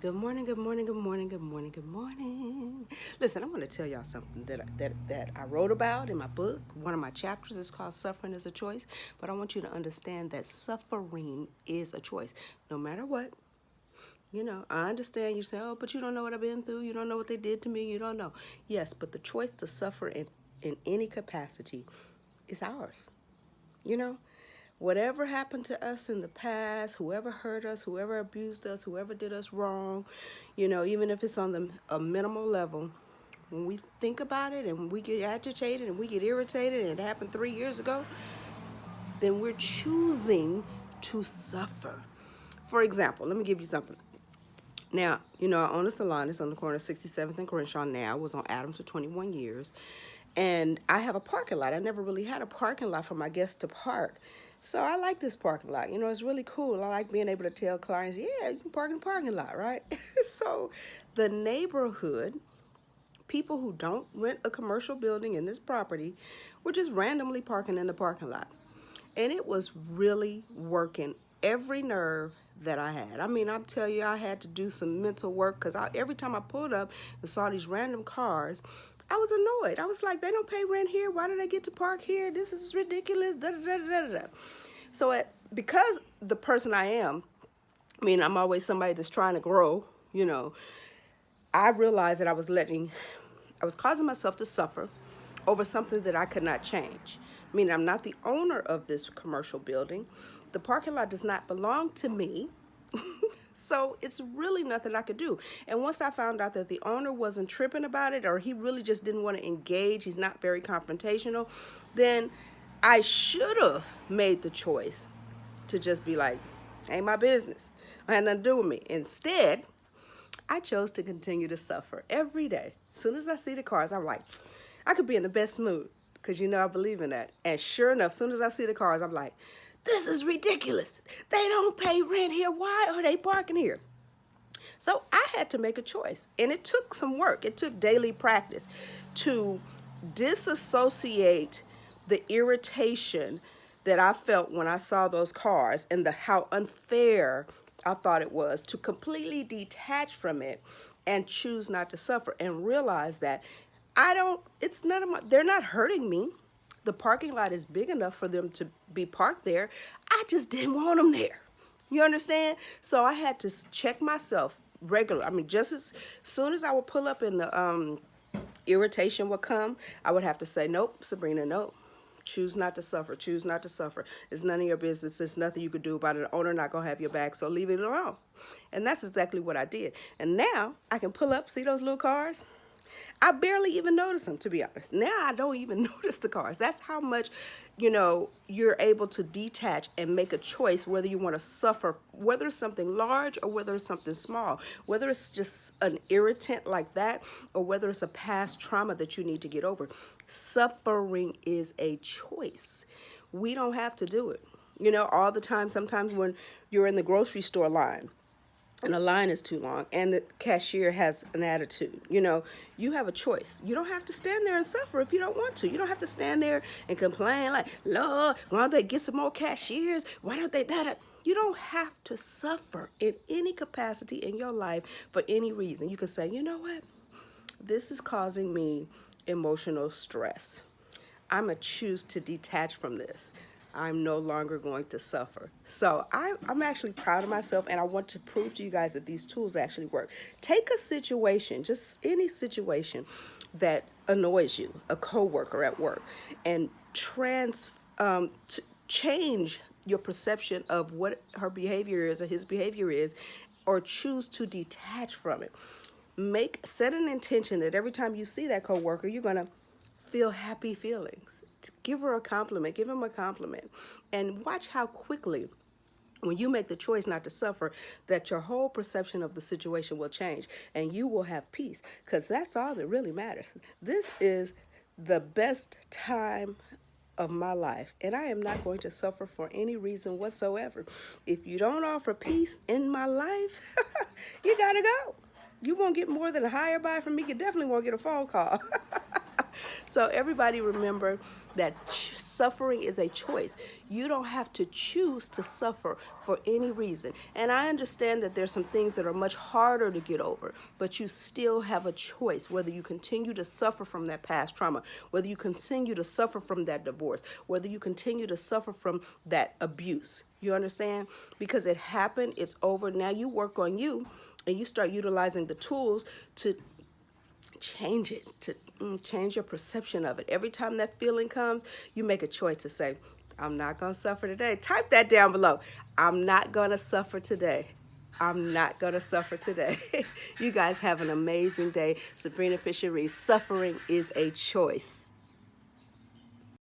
Good morning, good morning, good morning, good morning, good morning. Listen, I'm going to tell y'all something that I wrote about in my book. One of my chapters is called Suffering is a Choice, but I want you to understand that suffering is a choice. No matter what, I understand you say, oh, but you don't know what I've been through. You don't know what they did to me. You don't know. Yes, but the choice to suffer in any capacity is ours. You know, whatever happened to us in the past, whoever hurt us, whoever abused us, whoever did us wrong, even if it's on a minimal level, when we think about it and we get agitated and we get irritated and it happened 3 years ago, then we're choosing to suffer. For example, let me give you something. Now, I own a salon. It's on the corner of 67th and Crenshaw now. I was on Adams for 21 years. And I have a parking lot. I never really had a parking lot for my guests to park. So I like this parking lot. It's really cool. I like being able to tell clients, yeah, you can park in the parking lot, right? So the neighborhood, people who don't rent a commercial building in this property, were just randomly parking in the parking lot. And it was really working every nerve that I had. I mean, I'm telling you, I had to do some mental work because every time I pulled up and saw these random cars, I was annoyed. I was like, they don't pay rent here. Why do they get to park here? This is ridiculous. Da, da, da, da, da. So because the person I am, I mean, I'm always somebody that's trying to grow, I realized that I was causing myself to suffer over something that I could not change. I mean, I'm not the owner of this commercial building. The parking lot does not belong to me. So it's really nothing I could do. And once I found out that the owner wasn't tripping about it, or he really just didn't want to engage, he's not very confrontational, then I should have made the choice to just be like, ain't my business. I had nothing to do with me. Instead, I chose to continue to suffer every day. As soon as I see the cars, I'm like, I could be in the best mood because I believe in that. And sure enough, as soon as I see the cars, I'm like, this is ridiculous. They don't pay rent here. Why are they parking here? So I had to make a choice. And it took some work. It took daily practice to disassociate the irritation that I felt when I saw those cars and how unfair I thought it was, to completely detach from it and choose not to suffer and realize that it's none of they're not hurting me. The parking lot is big enough for them to be parked there. I just didn't want them there. You understand? So I had to check myself regular. I mean, just as soon as I would pull up and the irritation would come, I would have to say, nope, SaBrina, nope. Choose not to suffer. Choose not to suffer. It's none of your business. There's nothing you could do about it. The owner not going to have your back, so leave it alone. And that's exactly what I did. And now I can pull up, see those little cars? I barely even notice them, to be honest. Now I don't even notice the cars. That's how much, you're able to detach and make a choice whether you want to suffer, whether it's something large or whether it's something small, whether it's just an irritant like that or whether it's a past trauma that you need to get over. Suffering is a choice. We don't have to do it. All the time, sometimes when you're in the grocery store line, and the line is too long and the cashier has an attitude, you have a choice. You don't have to stand there and suffer if you don't want to. You don't have to stand there and complain like, Lord, why don't they get some more cashiers? Why don't they that? You don't have to suffer in any capacity in your life for any reason. You can say, you know what? This is causing me emotional stress. I'm going to choose to detach from this. I'm no longer going to suffer. So I'm actually proud of myself, and I want to prove to you guys that these tools actually work. Take a situation, just any situation that annoys you, a coworker at work, and change your perception of what her behavior is or his behavior is, or choose to detach from it. Set an intention that every time you see that coworker, you're gonna feel happy feelings. Give her a compliment, give him a compliment, and watch how quickly, when you make the choice not to suffer, that your whole perception of the situation will change and you will have peace, because that's all that really matters. This is the best time of my life, and I am not going to suffer for any reason whatsoever. If you don't offer peace in my life, you gotta go. You won't get more than a higher buy from me. You definitely won't get a phone call. So everybody remember that suffering is a choice. You don't have to choose to suffer for any reason. And I understand that there's some things that are much harder to get over, but you still have a choice whether you continue to suffer from that past trauma, whether you continue to suffer from that divorce, whether you continue to suffer from that abuse. You understand? Because it happened, it's over. Now you work on you and you start utilizing the tools to change it, to change your perception of it. Every time that feeling comes, you make a choice to say, I'm not going to suffer today. Type that down below. I'm not going to suffer today. I'm not going to suffer today. You guys have an amazing day. SaBrina Fisher Reece, suffering is a choice.